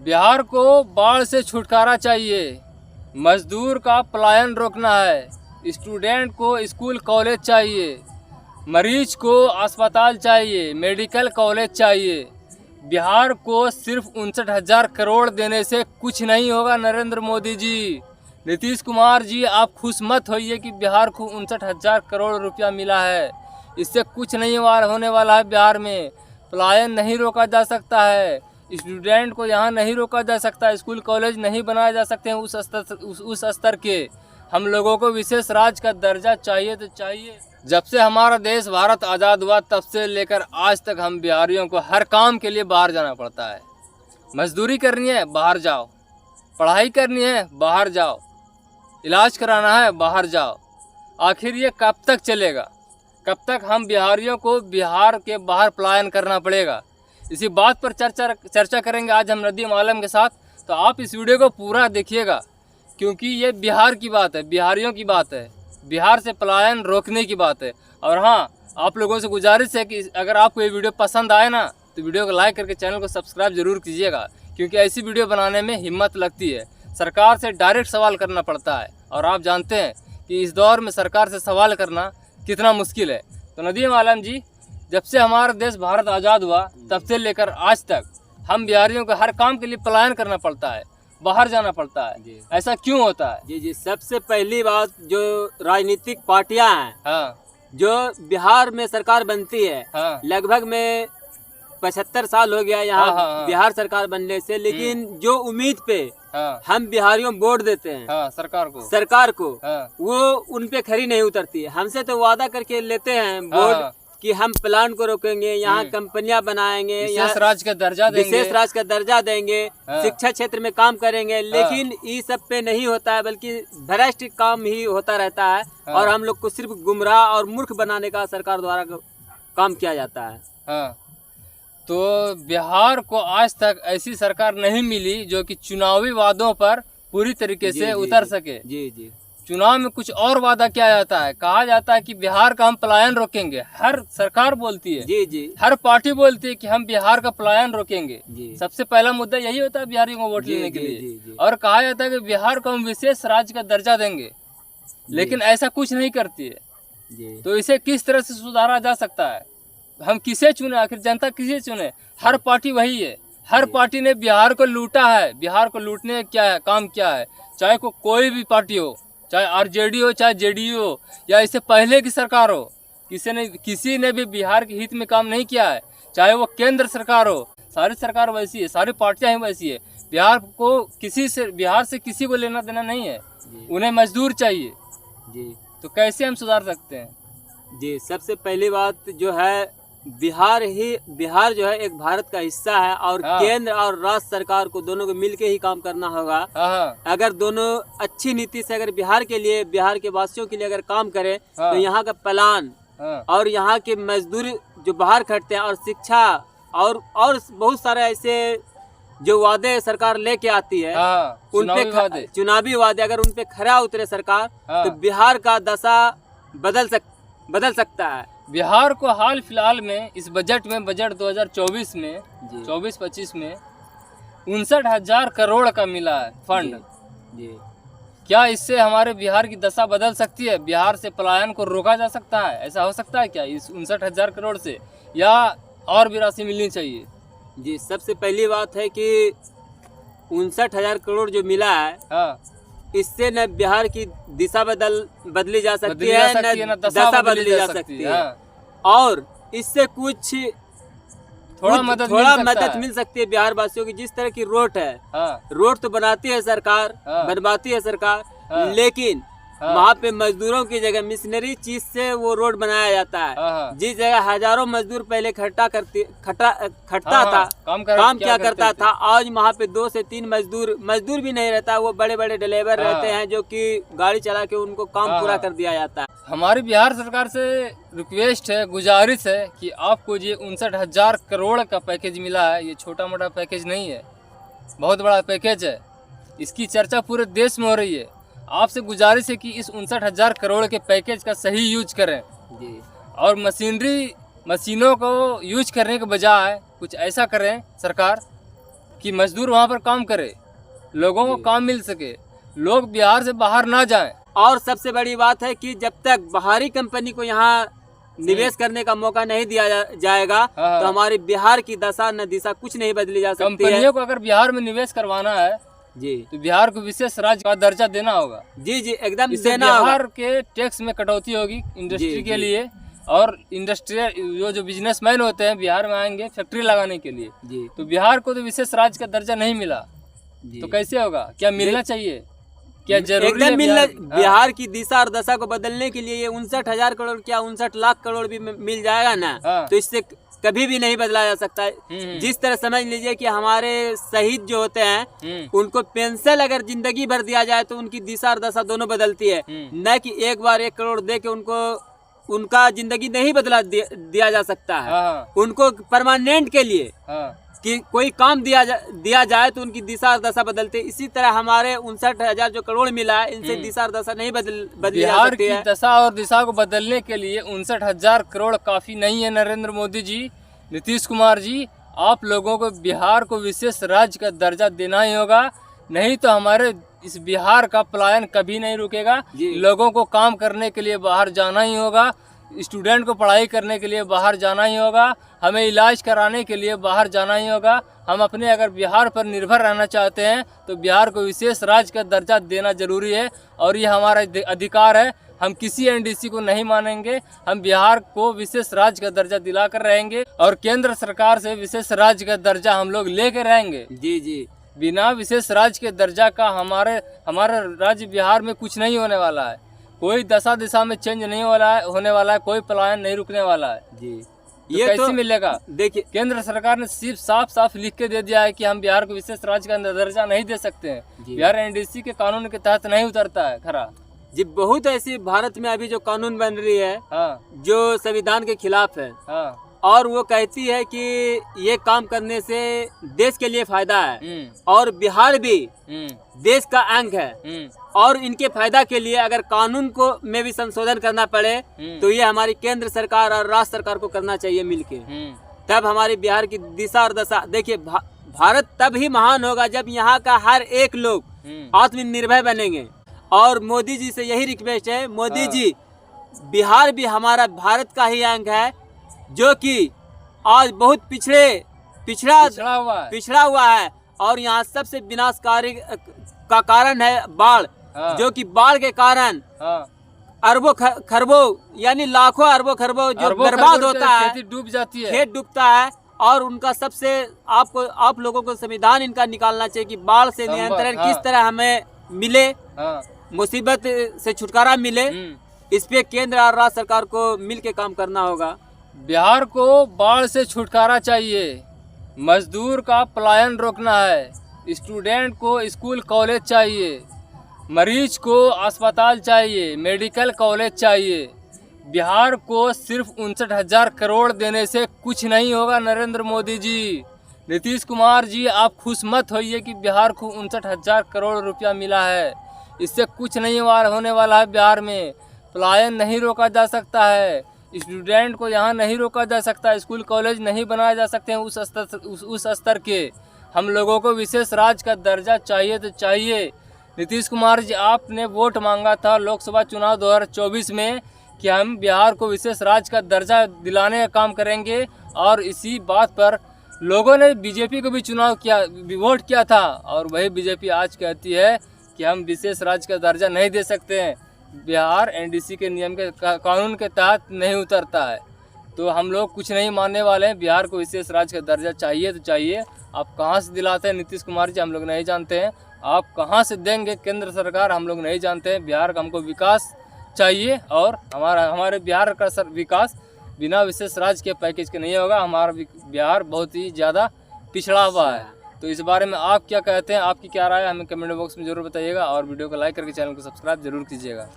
बिहार को बाढ़ से छुटकारा चाहिए, मजदूर का पलायन रोकना है, स्टूडेंट को स्कूल कॉलेज चाहिए, मरीज को अस्पताल चाहिए, मेडिकल कॉलेज चाहिए। बिहार को सिर्फ 59,000 करोड़ देने से कुछ नहीं होगा। नरेंद्र मोदी जी, नीतीश कुमार जी, आप खुश मत होइए कि बिहार को 59,000 करोड़ रुपया मिला है। इससे कुछ नहीं होने वाला है। बिहार में पलायन नहीं रोका जा सकता है, स्टूडेंट को यहाँ नहीं रोका जा सकता, स्कूल कॉलेज नहीं बनाए जा सकते हैं उस स्तर के। हम लोगों को विशेष राज्य का दर्जा चाहिए तो चाहिए। जब से हमारा देश भारत आज़ाद हुआ तब से लेकर आज तक हम बिहारियों को हर काम के लिए बाहर जाना पड़ता है। मजदूरी करनी है बाहर जाओ, पढ़ाई करनी है बाहर जाओ, इलाज कराना है बाहर जाओ। आखिर ये कब तक चलेगा? कब तक हम बिहारियों को बिहार के बाहर पलायन करना पड़ेगा? इसी बात पर चर्चा करेंगे आज हम नदीम आलम के साथ। तो आप इस वीडियो को पूरा देखिएगा, क्योंकि ये बिहार की बात है, बिहारियों की बात है, बिहार से पलायन रोकने की बात है। और हाँ, आप लोगों से गुजारिश है कि अगर आपको ये वीडियो पसंद आए ना तो वीडियो को लाइक करके चैनल को सब्सक्राइब जरूर कीजिएगा, क्योंकि ऐसी वीडियो बनाने में हिम्मत लगती है। सरकार से डायरेक्ट सवाल करना पड़ता है और आप जानते हैं कि इस दौर में सरकार से सवाल करना कितना मुश्किल है। तो नदीम आलम जी, जब से हमारा देश भारत आज़ाद हुआ तब से लेकर आज तक हम बिहारियों को हर काम के लिए पलायन करना पड़ता है, बाहर जाना पड़ता है जी। ऐसा क्यों होता है? जी, सबसे पहली बात, जो राजनीतिक पार्टियां हैं, हाँ, जो बिहार में सरकार बनती है, हाँ, लगभग में 75 साल हो गया यहाँ हाँ। बिहार सरकार बनने से, लेकिन जो उम्मीद पे हाँ, हम बिहारियों वोट देते हैं हाँ, सरकार को, हाँ, वो उन पे खरी नहीं उतरती है। हमसे तो वादा करके लेते हैं वोट, हाँ, कि हम प्लान को रोकेंगे, यहाँ कंपनियां बनाएंगे, विशेष राज्य का दर्जा देंगे, विशेष राज्य का दर्जा देंगे, हाँ, शिक्षा क्षेत्र में काम करेंगे, लेकिन ये सब पे नहीं होता है, बल्कि भ्रष्ट काम ही होता रहता है। हाँ, और हम लोग को सिर्फ गुमराह और मूर्ख बनाने का सरकार द्वारा काम किया जाता है। हाँ। तो बिहार को आज तक ऐसी सरकार नहीं मिली जो कि चुनावी वादों पर पूरी तरीके से उतर सके। जी। चुनाव में कुछ और वादा किया जाता है, कहा जाता है कि बिहार का हम पलायन रोकेंगे। हर सरकार बोलती है, जी, हर पार्टी बोलती है कि हम बिहार का पलायन रोकेंगे। जी। सबसे पहला मुद्दा यही होता है बिहारियों को वोट लेने के लिए। और कहा जाता है कि बिहार को हम विशेष राज्य का दर्जा देंगे, लेकिन ऐसा कुछ नहीं करती है जी। तो इसे किस तरह से सुधारा जा सकता है? हम किसे चुने? आखिर जनता किसे चुने? हर पार्टी वही है, हर पार्टी ने बिहार को लूटा है। बिहार को लूटने क्या है काम क्या है? चाहे कोई भी पार्टी हो, चाहे आरजेडी हो, चाहे जेडीयू हो, या इससे पहले की सरकार हो, किसी ने भी बिहार के हित में काम नहीं किया है। चाहे वो केंद्र सरकार हो, सारी सरकार वैसी है, सारी पार्टियां ही वैसी है। बिहार से किसी को लेना देना नहीं है। उन्हें मजदूर चाहिए जी। तो कैसे हम सुधार सकते हैं? जी, सबसे पहली बात जो है, बिहार जो है एक भारत का हिस्सा है, और हाँ, केंद्र और राज्य सरकार को दोनों को मिलके ही काम करना होगा। हाँ, अगर दोनों अच्छी नीति से अगर बिहार के वासियों के लिए अगर काम करें, हाँ, तो यहाँ का प्लान, हाँ, और यहाँ के मजदूर जो बाहर खटते हैं, और शिक्षा और बहुत सारे ऐसे जो वादे सरकार लेके आती है, हाँ, चुनावी वादे अगर उन पे खरा उतरे सरकार, हाँ, तो बिहार का दशा बदल सकता है। बिहार को हाल फिलहाल में इस बजट 2024 में 24-25 में 59,000 करोड़ का मिला है फंड जी। क्या इससे हमारे बिहार की दशा बदल सकती है? बिहार से पलायन को रोका जा सकता है? ऐसा हो सकता है क्या इस 59,000 करोड़ से, या और भी राशि मिलनी चाहिए? जी, सबसे पहली बात है कि 59,000 करोड़ जो मिला है, हाँ, इससे न बिहार की दिशा बदली जा सकती है, न दशा बदली जा सकती है। और इससे कुछ थोड़ा मदद मिल सकती है बिहार वासियों की। जिस तरह की रोड है, रोड तो बनाती है सरकार, बनवाती है सरकार, लेकिन वहाँ पे मजदूरों की जगह मिशनरी चीज से वो रोड बनाया जाता है। जिस जगह हजारों मजदूर पहले खटता था, काम क्या करता था, आज वहाँ पे 2 से 3 मजदूर भी नहीं रहता, वो बड़े बड़े ड्राइवर रहते हैं, जो कि गाड़ी चला के उनको काम पूरा कर दिया जाता है। हमारी बिहार सरकार से रिक्वेस्ट है, गुजारिश है कि आपको ये 59,000 करोड़ का पैकेज मिला है, ये छोटा मोटा पैकेज नहीं है, बहुत बड़ा पैकेज है। इसकी चर्चा पूरे देश में हो रही है। आपसे गुजारिश है कि इस 59,000 करोड़ के पैकेज का सही यूज करें जी। और मशीनों को यूज करने के बजाय कुछ ऐसा करें सरकार कि मजदूर वहाँ पर काम करे, लोगों को काम मिल सके, लोग बिहार से बाहर ना जाएं। और सबसे बड़ी बात है कि जब तक बाहरी कंपनी को यहाँ निवेश करने का मौका नहीं दिया जाएगा तो हमारी बिहार की दशा न दिशा कुछ नहीं बदली जा सकती है। कंपनियों को अगर बिहार में निवेश करवाना है जी तो बिहार को विशेष राज्य का दर्जा देना होगा। जी जी एकदम देना बिहार के टैक्स में कटौती होगी इंडस्ट्री के लिए, और इंडस्ट्रियल जो बिजनेसमैन होते हैं बिहार में आएंगे फैक्ट्री लगाने के लिए जी। तो बिहार को तो विशेष राज्य का दर्जा नहीं मिला तो कैसे होगा? क्या मिलना चाहिए? क्या जरूरी है? मिलना बिहार की दिशा और दशा को बदलने के लिए ये 59,000 करोड़ क्या 59 लाख करोड़ भी मिल जाएगा ना तो इससे कभी भी नहीं बदला जा सकता है। जिस तरह समझ लीजिए कि हमारे शहीद जो होते हैं उनको पेंशन अगर जिंदगी भर दिया जाए तो उनकी दिशा और दशा दोनों बदलती है, न कि एक बार 1 करोड़ दे के उनको उनका जिंदगी नहीं बदला दिया जा सकता है। उनको परमानेंट के लिए कि कोई काम दिया जाए तो उनकी दिशा और दशा बदलते। इसी तरह हमारे 59,000 जो करोड़ मिला है इनसे दिशा और दशा नहीं बदली जा सकती है। बिहार की दशा और दिशा को बदलने के लिए 59,000 करोड़ काफी नहीं है। नरेंद्र मोदी जी, नीतीश कुमार जी, आप लोगों को बिहार को विशेष राज्य का दर्जा देना ही होगा, नहीं तो हमारे इस बिहार का पलायन कभी नहीं रुकेगा। लोगों को काम करने के लिए बाहर जाना ही होगा, स्टूडेंट को पढ़ाई करने के लिए बाहर जाना ही होगा, हमें इलाज कराने के लिए बाहर जाना ही होगा। हम अपने अगर बिहार पर निर्भर रहना चाहते हैं तो बिहार को विशेष राज्य का दर्जा देना जरूरी है और ये हमारा अधिकार है। हम किसी एनडीसी को नहीं मानेंगे, हम बिहार को विशेष राज्य का दर्जा दिलाकर रहेंगे और केंद्र सरकार से विशेष राज्य का दर्जा हम लोग लेकर रहेंगे। जी जी, बिना विशेष राज्य के दर्जा का हमारे राज्य बिहार में कुछ नहीं होने वाला है। कोई दशा दिशा में चेंज नहीं होने वाला है, कोई पलायन नहीं रुकने वाला है जी। तो ये कैसे मिलेगा? देखिए, केंद्र सरकार ने सिर्फ साफ साफ लिख के दे दिया है कि हम बिहार को विशेष राज्य का दर्जा नहीं दे सकते हैं। बिहार एनडीसी के कानून के तहत नहीं उतरता है खरा जी। बहुत ऐसी भारत में अभी जो कानून बन रही है जो संविधान के खिलाफ है और वो कहती है कि ये काम करने से देश के लिए फायदा है और बिहार भी देश का अंग है और इनके फायदा के लिए अगर कानून को में भी संशोधन करना पड़े तो ये हमारी केंद्र सरकार और राज्य सरकार को करना चाहिए मिलके। तब हमारी बिहार की दिशा और दशा, देखिए भारत तब ही महान होगा जब यहाँ का हर एक लोग आत्मनिर्भर बनेंगे। और मोदी जी से यही रिक्वेस्ट है, मोदी जी बिहार भी हमारा भारत का ही अंग है जो कि आज बहुत पिछड़ा हुआ है और यहाँ सबसे विनाशकारी का कारण है बाढ़। जो कि बाढ़ के कारण अरबों खरबों यानी लाखों अरबों खरबों जो बर्बाद होता है, खेती डूब जाती है, खेत डूबता है। और उनका सबसे आप लोगों को संविधान इनका निकालना चाहिए कि बाढ़ से नियंत्रण किस तरह हमें मिले, मुसीबत से छुटकारा मिले। इस पे केंद्र और राज्य सरकार को मिल के काम करना होगा। बिहार को बाढ़ से छुटकारा चाहिए, मजदूर का पलायन रोकना है, स्टूडेंट को स्कूल कॉलेज चाहिए, मरीज को अस्पताल चाहिए, मेडिकल कॉलेज चाहिए। बिहार को सिर्फ 59,000 करोड़ देने से कुछ नहीं होगा। नरेंद्र मोदी जी, नीतीश कुमार जी, आप खुश मत होइए कि बिहार को 59,000 करोड़ रुपया मिला है। इससे कुछ नहीं होने वाला है। बिहार में पलायन नहीं रोका जा सकता है, स्टूडेंट को यहाँ नहीं रोका जा सकता, स्कूल कॉलेज नहीं बनाए जा सकते हैं उस स्तर के। हम लोगों को विशेष राज्य का दर्जा चाहिए तो चाहिए। नीतीश कुमार जी, आपने वोट मांगा था लोकसभा चुनाव 2024 में कि हम बिहार को विशेष राज्य का दर्जा दिलाने का काम करेंगे और इसी बात पर लोगों ने बीजेपी को भी वोट किया था और वही बीजेपी आज कहती है कि हम विशेष राज्य का दर्जा नहीं दे सकते हैं। बिहार एनडीसी के नियम के कानून के तहत नहीं उतरता है। तो हम लोग कुछ नहीं मानने वाले हैं। बिहार को विशेष राज्य का दर्जा चाहिए तो चाहिए। आप कहां से दिलाते हैं नीतीश कुमार जी, हम लोग नहीं जानते हैं। आप कहां से देंगे केंद्र सरकार, हम लोग नहीं जानते हैं। बिहार का हमको विकास चाहिए और हमारे बिहार का विकास बिना विशेष राज्य के पैकेज के नहीं होगा। हमारा बिहार बहुत ही ज़्यादा पिछड़ा हुआ है। तो इस बारे में आप क्या कहते हैं, आपकी क्या राय है, हमें कमेंट बॉक्स में जरूर बताइएगा और वीडियो को लाइक करके चैनल को सब्सक्राइब जरूर कीजिएगा।